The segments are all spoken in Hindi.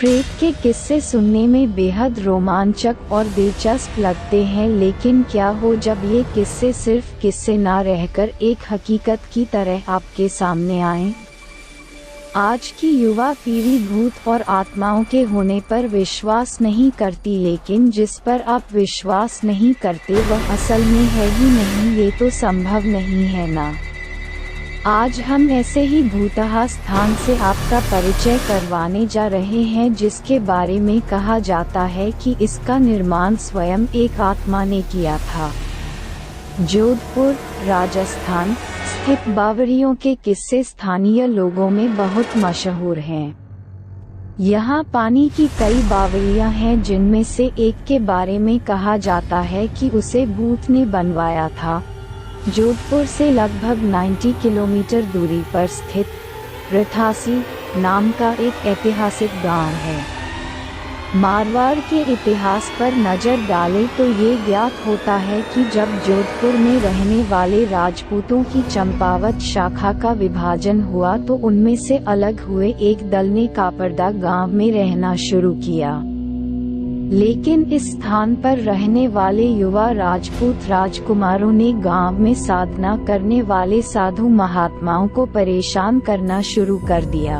प्रेत के किस्से सुनने में बेहद रोमांचक और दिलचस्प लगते हैं, लेकिन क्या हो जब ये किस्से सिर्फ किस्से ना रहकर एक हकीकत की तरह आपके सामने आएं? आज की युवा पीढ़ी भूत और आत्माओं के होने पर विश्वास नहीं करती, लेकिन जिस पर आप विश्वास नहीं करते वह असल में है ही नहीं। ये तो संभव नहीं है ना। आज हम ऐसे ही भूतहा स्थान से आपका परिचय करवाने जा रहे हैं, जिसके बारे में कहा जाता है कि इसका निर्माण स्वयं एक आत्मा ने किया था। जोधपुर, राजस्थान स्थित बावड़ियों के किस्से स्थानीय लोगों में बहुत मशहूर हैं। यहाँ पानी की कई बावड़ियाँ हैं, जिनमें से एक के बारे में कहा जाता है कि उसे भूत ने बनवाया था। जोधपुर से लगभग 90 किलोमीटर दूरी पर स्थित रथासी नाम का एक ऐतिहासिक गांव है। मारवाड़ के इतिहास पर नज़र डालें तो ये ज्ञात होता है कि जब जोधपुर में रहने वाले राजपूतों की चंपावत शाखा का विभाजन हुआ तो उनमें से अलग हुए एक दल ने कापरदा गांव में रहना शुरू किया। लेकिन इस स्थान पर रहने वाले युवा राजपूत राजकुमारों ने गांव में साधना करने वाले साधु महात्माओं को परेशान करना शुरू कर दिया।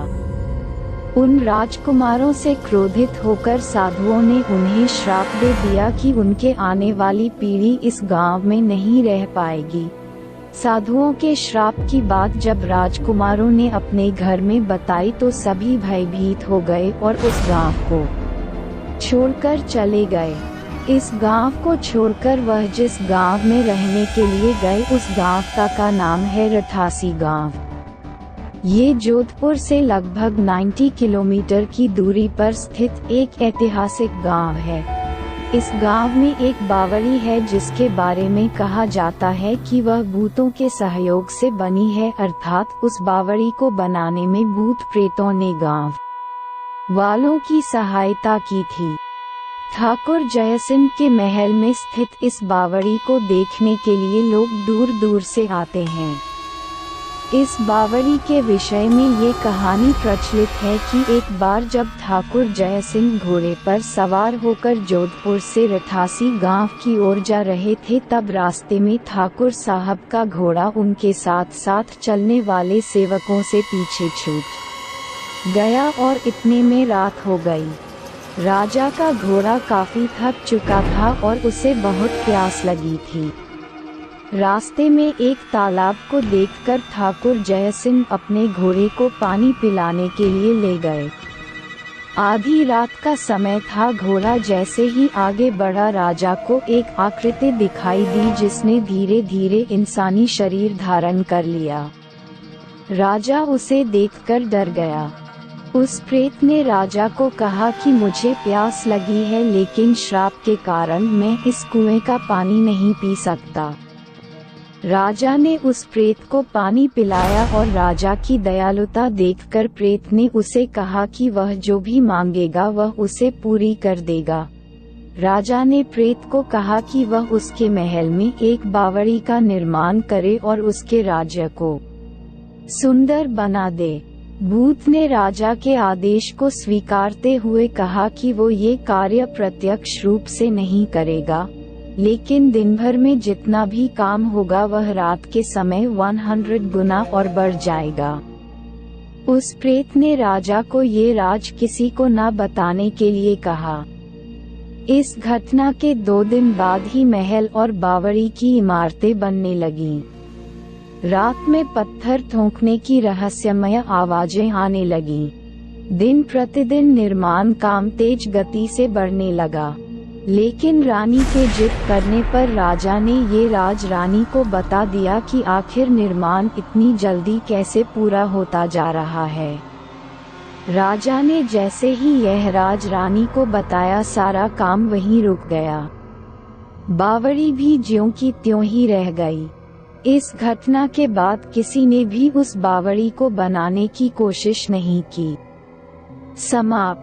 उन राजकुमारों से क्रोधित होकर साधुओं ने उन्हें श्राप दे दिया कि उनके आने वाली पीढ़ी इस गांव में नहीं रह पाएगी। साधुओं के श्राप की बात जब राजकुमारों ने अपने घर में बताई तो सभी भयभीत हो गए और उस गांव को छोड़कर चले गए। इस गांव को छोड़कर वह जिस गांव में रहने के लिए गए उस गांव का नाम है रथासी गांव। ये जोधपुर से लगभग 90 किलोमीटर की दूरी पर स्थित एक ऐतिहासिक गांव है। इस गांव में एक बावड़ी है जिसके बारे में कहा जाता है कि वह भूतों के सहयोग से बनी है, अर्थात उस बावड़ी को बनाने में भूत प्रेतों ने गांव वालों की सहायता की थी। ठाकुर जयसिंह के महल में स्थित इस बावड़ी को देखने के लिए लोग दूर दूर से आते हैं। इस बावड़ी के विषय में ये कहानी प्रचलित है कि एक बार जब ठाकुर जयसिंह घोड़े पर सवार होकर जोधपुर से रथासी गांव की ओर जा रहे थे, तब रास्ते में ठाकुर साहब का घोड़ा उनके साथ साथ चलने वाले सेवकों से पीछे छूट गया और इतने में रात हो गई। राजा का घोड़ा काफी थक चुका था और उसे बहुत प्यास लगी थी। रास्ते में एक तालाब को देखकर ठाकुर जयसिंह अपने घोड़े को पानी पिलाने के लिए ले गए। आधी रात का समय था। घोड़ा जैसे ही आगे बढ़ा, राजा को एक आकृति दिखाई दी जिसने धीरे धीरे इंसानी शरीर धारण कर लिया। राजा उसे देखकर डर गया। उस प्रेत ने राजा को कहा कि मुझे प्यास लगी है, लेकिन श्राप के कारण मैं इस कुएं का पानी नहीं पी सकता। राजा ने उस प्रेत को पानी पिलाया और राजा की दयालुता देखकर प्रेत ने उसे कहा कि वह जो भी मांगेगा वह उसे पूरी कर देगा। राजा ने प्रेत को कहा कि वह उसके महल में एक बावड़ी का निर्माण करे और उसके राज्य को सुंदर बना दे। भूत ने राजा के आदेश को स्वीकारते हुए कहा कि वो ये कार्य प्रत्यक्ष रूप से नहीं करेगा, लेकिन दिन भर में जितना भी काम होगा वह रात के समय 100 गुना और बढ़ जाएगा। उस प्रेत ने राजा को ये राज किसी को न बताने के लिए कहा। इस घटना के 2 दिन बाद ही महल और बावड़ी की इमारतें बनने लगीं। रात में पत्थर ठोकने की रहस्यमय आवाजें आने लगीं। दिन प्रतिदिन निर्माण काम तेज गति से बढ़ने लगा, लेकिन रानी के जिद करने पर राजा ने ये राज रानी को बता दिया कि आखिर निर्माण इतनी जल्दी कैसे पूरा होता जा रहा है। राजा ने जैसे ही यह राज रानी को बताया, सारा काम वहीं रुक गया। बावड़ी भी ज्यों की त्यों ही रह गई। इस घटना के बाद किसी ने भी उस बावड़ी को बनाने की कोशिश नहीं की। समाप्त।